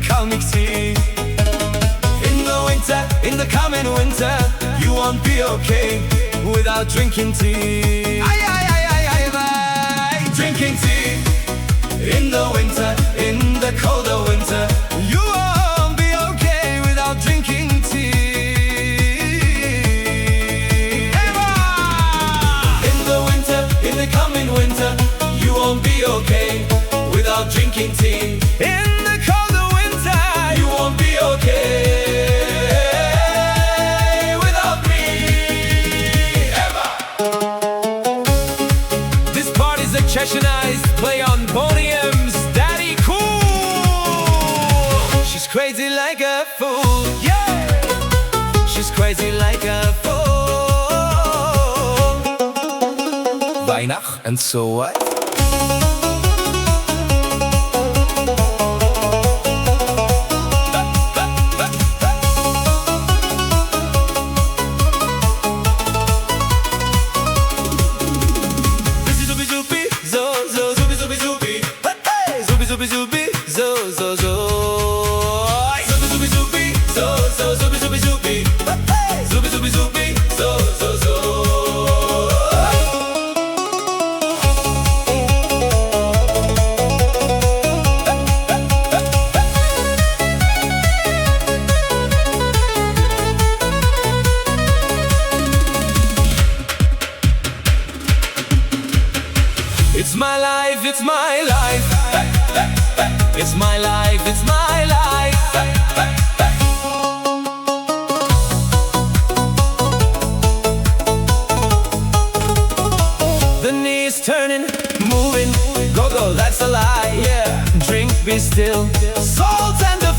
kalmiksi. In the winter, in the coming winter, you won't be okay without drinking tea. Ay, ay, ay, ay, ay, ay. Drinking tea. In the winter, in the colder winter, you won't be okay without drinking tea. In the winter, in the coming winter, you won't be okay without drinking tea. In the colder winter, you won't be okay without me ever. This party's a Cheshireized play on podiums. Daddy cool. She's crazy like a fool. Yeah. She's crazy like a fool. Weihnacht and so what? It's my life, it's my life. It's my life, it's my life. The knees turning, moving, go, go, that's a lie, yeah. Drink, be still, salt and the